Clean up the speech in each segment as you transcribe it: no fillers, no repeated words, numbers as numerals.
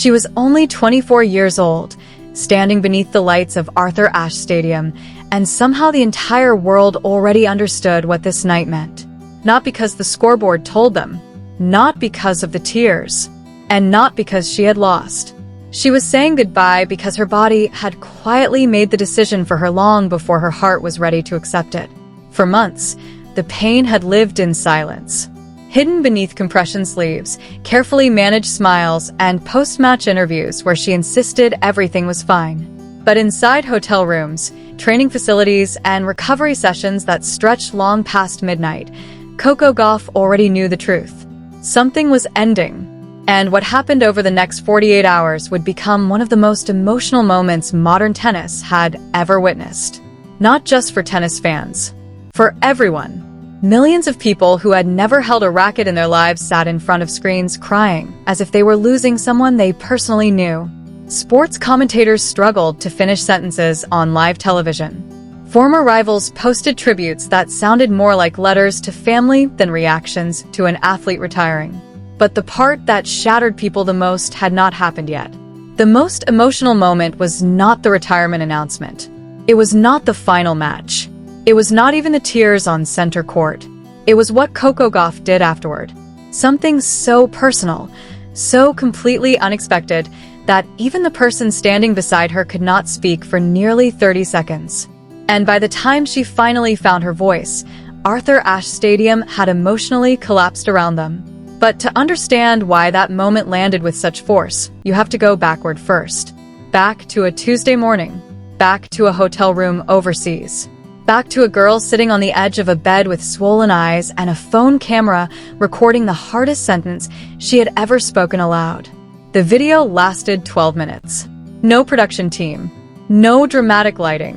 She was only 24 years old, standing beneath the lights of Arthur Ashe Stadium, and somehow the entire world already understood what this night meant. Not because the scoreboard told them, not because of the tears, and not because she had lost. She was saying goodbye because her body had quietly made the decision for her long before her heart was ready to accept it. For months, the pain had lived in silence, hidden beneath compression sleeves, carefully managed smiles, and post-match interviews where she insisted everything was fine. But inside hotel rooms, training facilities, and recovery sessions that stretched long past midnight, Coco Gauff already knew the truth. Something was ending. And what happened over the next 48 hours would become one of the most emotional moments modern tennis had ever witnessed. Not just for tennis fans. For everyone. Millions of people who had never held a racket in their lives sat in front of screens crying, as if they were losing someone they personally knew. Sports commentators struggled to finish sentences on live television. Former rivals posted tributes that sounded more like letters to family than reactions to an athlete retiring. But the part that shattered people the most had not happened yet. The most emotional moment was not the retirement announcement. It was not the final match. It was not even the tears on center court. It was what Coco Gauff did afterward. Something so personal, so completely unexpected, that even the person standing beside her could not speak for nearly 30 seconds. And by the time she finally found her voice, Arthur Ashe Stadium had emotionally collapsed around them. But to understand why that moment landed with such force, you have to go backward first. Back to a Tuesday morning. Back to a hotel room overseas. Back to a girl sitting on the edge of a bed with swollen eyes and a phone camera recording the hardest sentence she had ever spoken aloud. The video lasted 12 minutes. No production team. No dramatic lighting.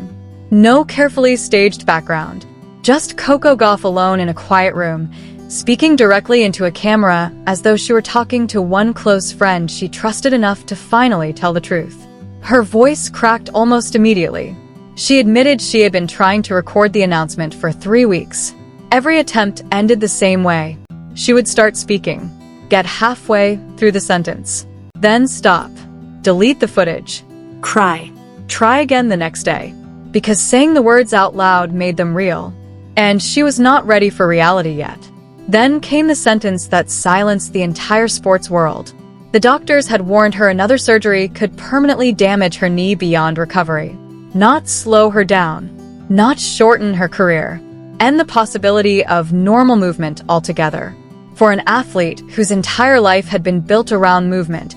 No carefully staged background. Just Coco Gauff alone in a quiet room, speaking directly into a camera as though she were talking to one close friend she trusted enough to finally tell the truth. Her voice cracked almost immediately. She admitted she had been trying to record the announcement for 3 weeks. Every attempt ended the same way. She would start speaking, get halfway through the sentence, then stop, delete the footage, cry, try again the next day, because saying the words out loud made them real. And she was not ready for reality yet. Then came the sentence that silenced the entire sports world. The doctors had warned her another surgery could permanently damage her knee beyond recovery. Not slow her down, not shorten her career, end the possibility of normal movement altogether. For an athlete whose entire life had been built around movement,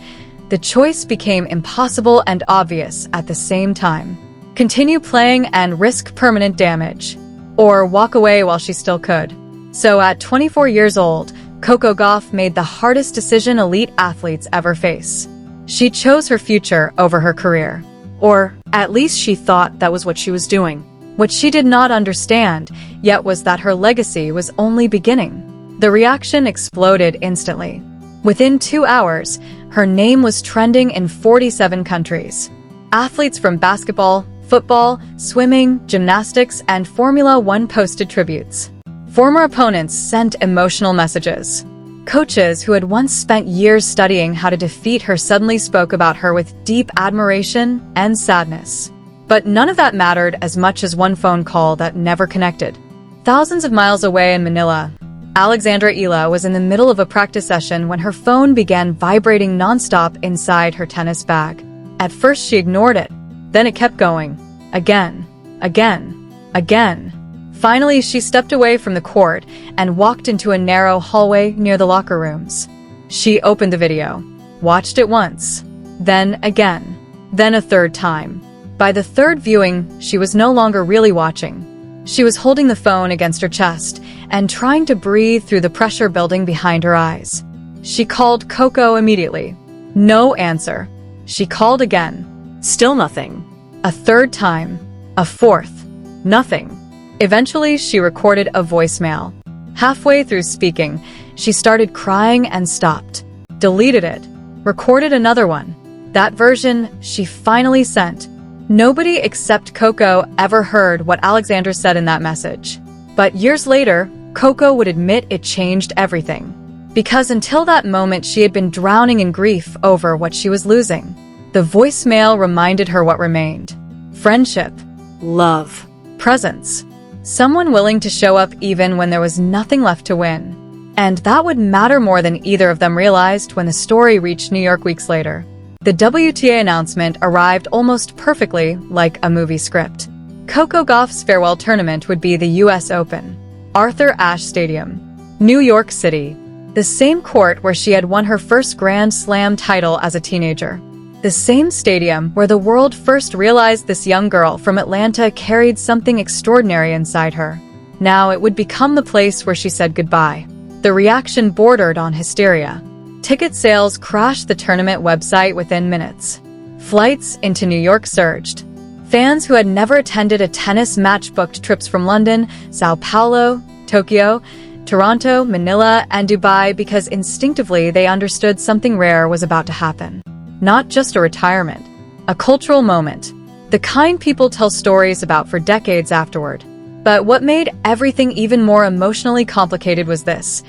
the choice became impossible and obvious at the same time. Continue playing and risk permanent damage, or walk away while she still could. So at 24 years old, Coco Gauff made the hardest decision elite athletes ever face. She chose her future over her career. Or, at least she thought that was what she was doing. What she did not understand, yet, was that her legacy was only beginning. The reaction exploded instantly. Within 2 hours, her name was trending in 47 countries. Athletes from basketball, football, swimming, gymnastics, and Formula One posted tributes. Former opponents sent emotional messages. Coaches who had once spent years studying how to defeat her suddenly spoke about her with deep admiration and sadness. But none of that mattered as much as one phone call that never connected. Thousands of miles away in Manila, Alexandra Eala was in the middle of a practice session when her phone began vibrating nonstop inside her tennis bag. At first she ignored it, then it kept going. Again, again, again. Finally, she stepped away from the court and walked into a narrow hallway near the locker rooms. She opened the video, watched it once, then again, then a third time. By the third viewing, she was no longer really watching. She was holding the phone against her chest and trying to breathe through the pressure building behind her eyes. She called Coco immediately. No answer. She called again. Still nothing. A third time. A fourth. Nothing. Eventually, she recorded a voicemail. Halfway through speaking, she started crying and stopped. Deleted it. Recorded another one. That version she finally sent. Nobody except Coco ever heard what Alexandra said in that message. But years later, Coco would admit it changed everything. Because until that moment she had been drowning in grief over what she was losing. The voicemail reminded her what remained. Friendship. Love. Presence. Someone willing to show up even when there was nothing left to win. And that would matter more than either of them realized when the story reached New York weeks later. The WTA announcement arrived almost perfectly like a movie script. Coco Gauff's farewell tournament would be the US Open. Arthur Ashe Stadium. New York City. The same court where she had won her first Grand Slam title as a teenager. The same stadium where the world first realized this young girl from Atlanta carried something extraordinary inside her. Now it would become the place where she said goodbye. The reaction bordered on hysteria. Ticket sales crashed the tournament website within minutes. Flights into New York surged. Fans who had never attended a tennis match booked trips from London, Sao Paulo, Tokyo, Toronto, Manila, and Dubai because instinctively they understood something rare was about to happen. Not just a retirement, a cultural moment, the kind people tell stories about for decades afterward. But what made everything even more emotionally complicated was this.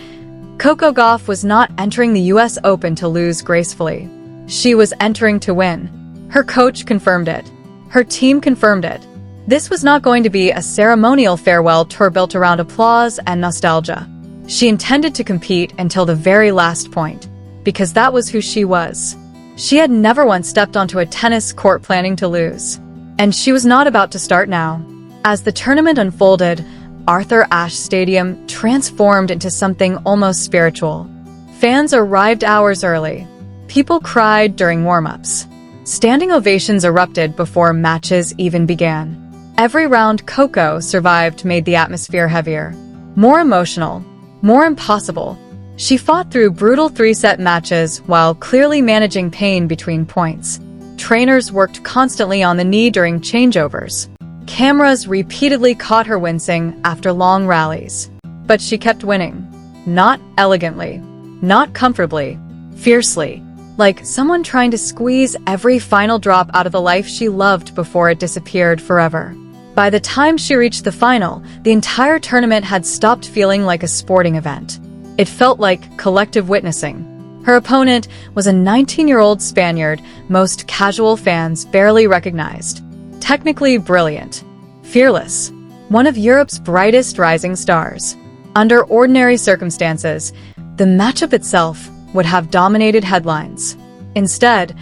Coco Gauff was not entering the US Open to lose gracefully. She was entering to win. Her coach confirmed it. Her team confirmed it. This was not going to be a ceremonial farewell tour built around applause and nostalgia. She intended to compete until the very last point, because that was who she was. She had never once stepped onto a tennis court planning to lose. And she was not about to start now. As the tournament unfolded, Arthur Ashe Stadium transformed into something almost spiritual. Fans arrived hours early. People cried during warm-ups. Standing ovations erupted before matches even began. Every round Coco survived made the atmosphere heavier. More emotional. More impossible. She fought through brutal three-set matches while clearly managing pain between points. Trainers worked constantly on the knee during changeovers. Cameras repeatedly caught her wincing after long rallies. But she kept winning. Not elegantly. Not comfortably. Fiercely. Like someone trying to squeeze every final drop out of the life she loved before it disappeared forever. By the time she reached the final, the entire tournament had stopped feeling like a sporting event. It felt like collective witnessing. Her opponent was a 19-year-old Spaniard most casual fans barely recognized. Technically brilliant. Fearless. One of Europe's brightest rising stars. Under ordinary circumstances, the matchup itself would have dominated headlines. Instead,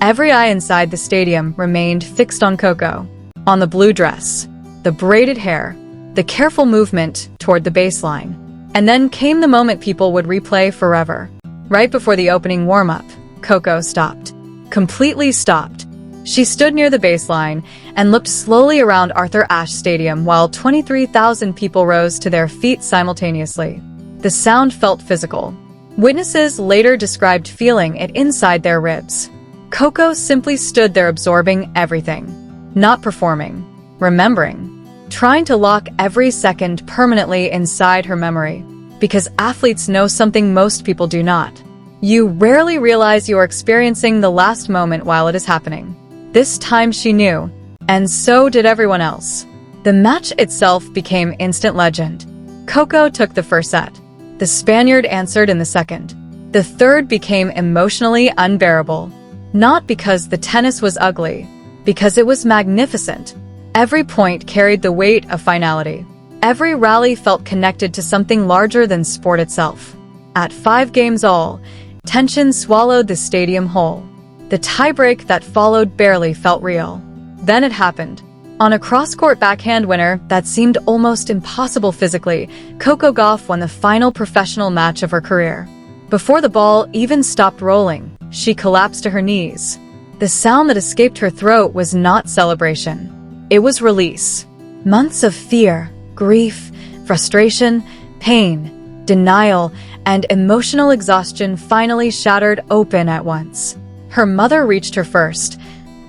every eye inside the stadium remained fixed on Coco. On the blue dress, the braided hair, the careful movement toward the baseline. And then came the moment people would replay forever. Right before the opening warm-up, Coco stopped. Completely stopped. She stood near the baseline and looked slowly around Arthur Ashe Stadium while 23,000 people rose to their feet simultaneously. The sound felt physical. Witnesses later described feeling it inside their ribs. Coco simply stood there absorbing everything. Not performing. Remembering. Trying to lock every second permanently inside her memory. Because athletes know something most people do not. You rarely realize you are experiencing the last moment while it is happening. This time she knew, and so did everyone else. The match itself became instant legend. Coco took the first set. The Spaniard answered in the second. The third became emotionally unbearable. Not because the tennis was ugly, because it was magnificent. Every point carried the weight of finality. Every rally felt connected to something larger than sport itself. At 5 games all, tension swallowed the stadium whole. The tiebreak that followed barely felt real. Then it happened. On a cross-court backhand winner that seemed almost impossible physically, Coco Gauff won the final professional match of her career. Before the ball even stopped rolling, she collapsed to her knees. The sound that escaped her throat was not celebration. It was release. Months of fear, grief, frustration, pain, denial, and emotional exhaustion finally shattered open at once. Her mother reached her first,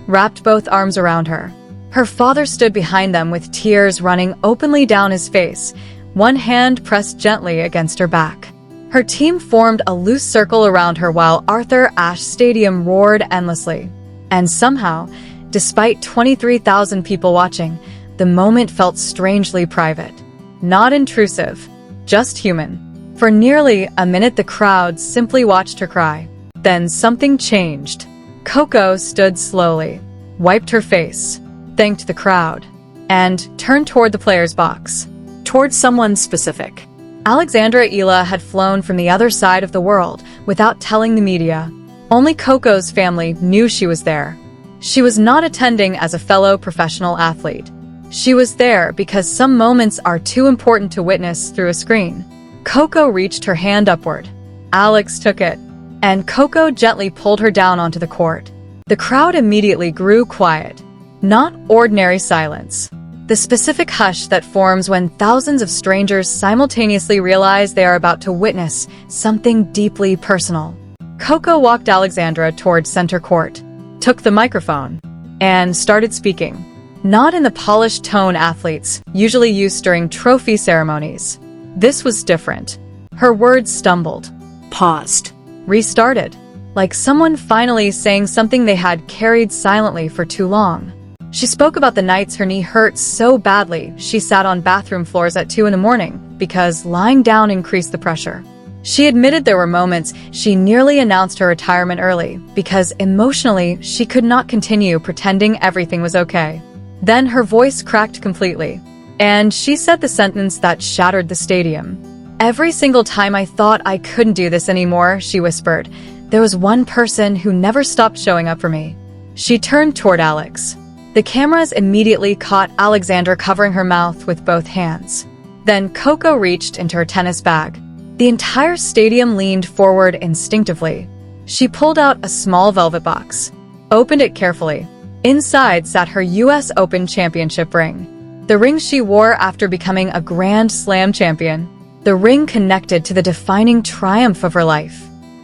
wrapped both arms around her. Her father stood behind them with tears running openly down his face, one hand pressed gently against her back. Her team formed a loose circle around her while Arthur Ashe Stadium roared endlessly. And somehow, despite 23,000 people watching, the moment felt strangely private. Not intrusive, just human. For nearly a minute, the crowd simply watched her cry. Then something changed. Coco stood slowly, wiped her face, thanked the crowd, and turned toward the players' box. Toward someone specific. Alexandra Eala had flown from the other side of the world without telling the media. Only Coco's family knew she was there. She was not attending as a fellow professional athlete. She was there because some moments are too important to witness through a screen. Coco reached her hand upward. Alex took it, and Coco gently pulled her down onto the court. The crowd immediately grew quiet. Not ordinary silence. The specific hush that forms when thousands of strangers simultaneously realize they are about to witness something deeply personal. Coco walked Alexandra toward center court, took the microphone, and started speaking. Not in the polished tone athletes usually use during trophy ceremonies. This was different. Her words stumbled, paused, restarted, like someone finally saying something they had carried silently for too long. She spoke about the nights her knee hurt so badly she sat on bathroom floors at 2 a.m. because lying down increased the pressure. She admitted there were moments she nearly announced her retirement early because emotionally she could not continue pretending everything was okay. Then her voice cracked completely, and she said the sentence that shattered the stadium. "Every single time I thought I couldn't do this anymore," she whispered, "there was one person who never stopped showing up for me." She turned toward Alex. The cameras immediately caught Alexandra covering her mouth with both hands. Then Coco reached into her tennis bag. The entire stadium leaned forward instinctively. She pulled out a small velvet box, opened it carefully. Inside sat her US Open Championship ring, the ring she wore after becoming a Grand Slam champion. The ring connected to the defining triumph of her life.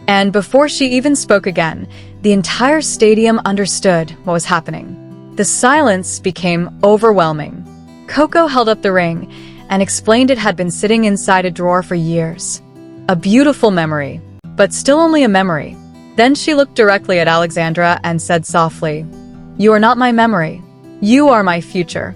And before she even spoke again, the entire stadium understood what was happening. The silence became overwhelming. Coco held up the ring and explained it had been sitting inside a drawer for years. A beautiful memory, but still only a memory. Then she looked directly at Alexandra and said softly, "You are not my memory. You are my future."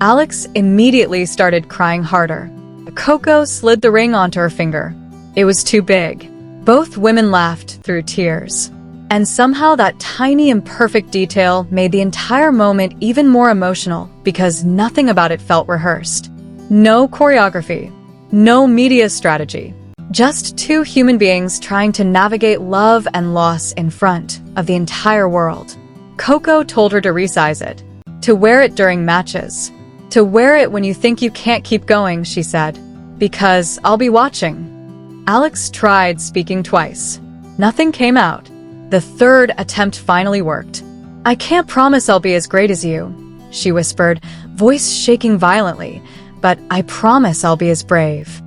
Alex immediately started crying harder. Coco slid the ring onto her finger. It was too big. Both women laughed through tears. And somehow that tiny imperfect detail made the entire moment even more emotional because nothing about it felt rehearsed. No choreography. No media strategy. Just two human beings trying to navigate love and loss in front of the entire world. Coco told her to resize it. To wear it during matches. To wear it when you think you can't keep going, she said. Because I'll be watching. Alex tried speaking twice. Nothing came out. The third attempt finally worked. "I can't promise I'll be as great as you," she whispered, voice shaking violently, "but I promise I'll be as brave."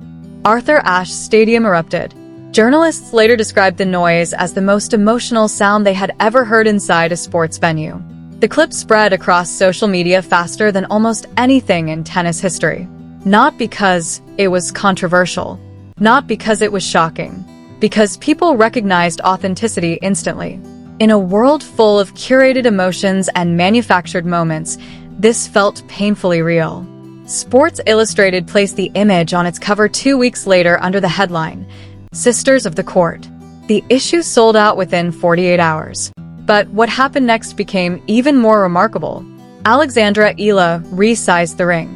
Arthur Ashe Stadium erupted. Journalists later described the noise as the most emotional sound they had ever heard inside a sports venue. The clip spread across social media faster than almost anything in tennis history. Not because it was controversial, not because it was shocking, because people recognized authenticity instantly. In a world full of curated emotions and manufactured moments, this felt painfully real. Sports Illustrated placed the image on its cover 2 weeks later under the headline, "Sisters of the Court." The issue sold out within 48 hours. But what happened next became even more remarkable. Alexandra Eala resized the ring.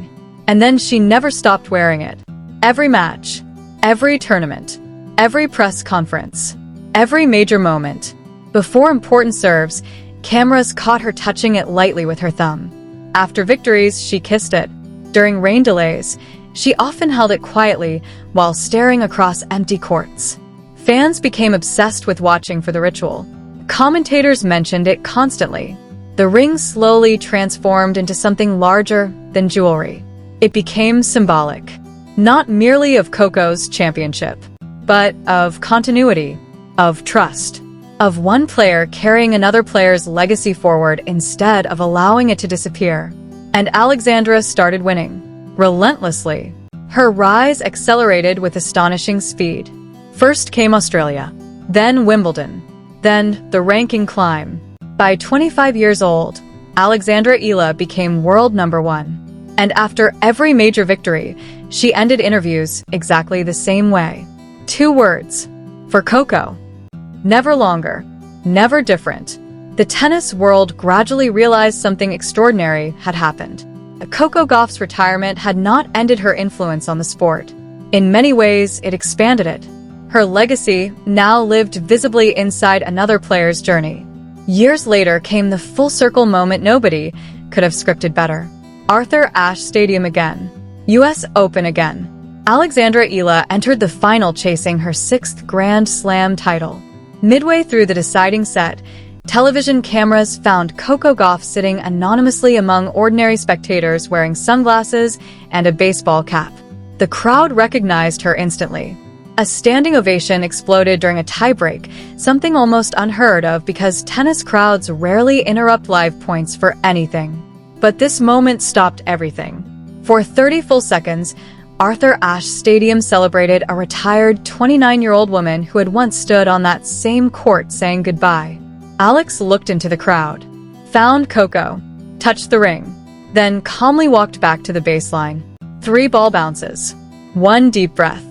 And then she never stopped wearing it. Every match, every tournament, every press conference, every major moment. Before important serves, cameras caught her touching it lightly with her thumb. After victories, she kissed it. During rain delays, she often held it quietly while staring across empty courts. Fans became obsessed with watching for the ritual. Commentators mentioned it constantly. The ring slowly transformed into something larger than jewelry. It became symbolic, not merely of Coco's championship, but of continuity, of trust, of one player carrying another player's legacy forward instead of allowing it to disappear. And Alexandra started winning, relentlessly. Her rise accelerated with astonishing speed. First came Australia, then Wimbledon, then the ranking climb. By 25 years old, Alexandra Eala became world #1. And after every major victory, she ended interviews exactly the same way. 2 words. For Coco. Never longer. Never different. The tennis world gradually realized something extraordinary had happened. Coco Gauff's retirement had not ended her influence on the sport. In many ways, it expanded it. Her legacy now lived visibly inside another player's journey. Years later came the full-circle moment nobody could have scripted better. Arthur Ashe Stadium again. US Open again. Alexandra Eala entered the final chasing her 6th Grand Slam title. Midway through the deciding set, television cameras found Coco Gauff sitting anonymously among ordinary spectators wearing sunglasses and a baseball cap. The crowd recognized her instantly. A standing ovation exploded during a tiebreak, something almost unheard of because tennis crowds rarely interrupt live points for anything. But this moment stopped everything. For 30 full seconds, Arthur Ashe Stadium celebrated a retired 29-year-old woman who had once stood on that same court saying goodbye. Alex looked into the crowd, found Coco, touched the ring, then calmly walked back to the baseline. 3 ball bounces. 1 deep breath.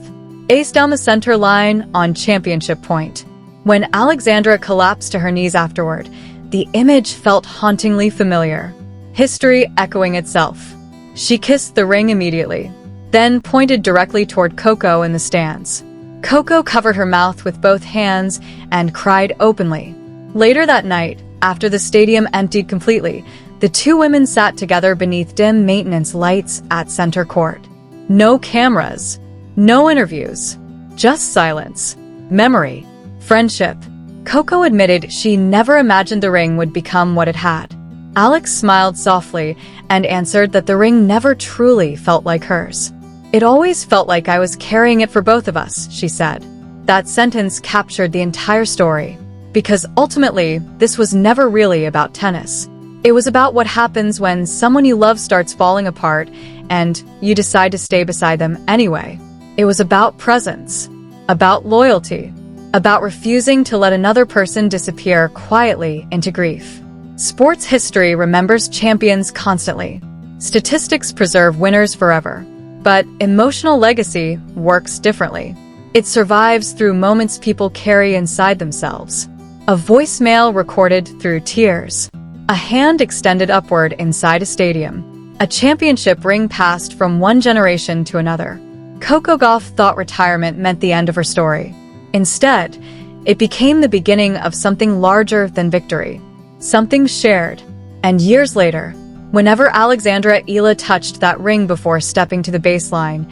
Ace down the center line on championship point. When Alexandra collapsed to her knees afterward, the image felt hauntingly familiar. History echoing itself. She kissed the ring immediately, then pointed directly toward Coco in the stands. Coco covered her mouth with both hands and cried openly. Later that night, after the stadium emptied completely, the 2 women sat together beneath dim maintenance lights at center court. No cameras, no interviews, just silence, memory, friendship. Coco admitted she never imagined the ring would become what it had. Alex smiled softly and answered that the ring never truly felt like hers. "It always felt like I was carrying it for both of us," she said. That sentence captured the entire story. Because ultimately, this was never really about tennis. It was about what happens when someone you love starts falling apart and you decide to stay beside them anyway. It was about presence, about loyalty, about refusing to let another person disappear quietly into grief. Sports history remembers champions constantly. Statistics preserve winners forever. But emotional legacy works differently. It survives through moments people carry inside themselves. A voicemail recorded through tears. A hand extended upward inside a stadium. A championship ring passed from one generation to another. Coco Gauff thought retirement meant the end of her story. Instead, it became the beginning of something larger than victory. Something shared. And years later, whenever Alexandra Eala touched that ring before stepping to the baseline,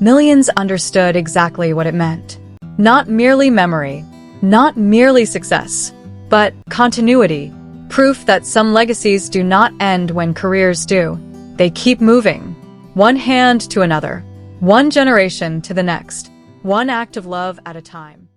millions understood exactly what it meant. Not merely memory, not merely success, but continuity. Proof that some legacies do not end when careers do. They keep moving. One hand to another. One generation to the next. One act of love at a time.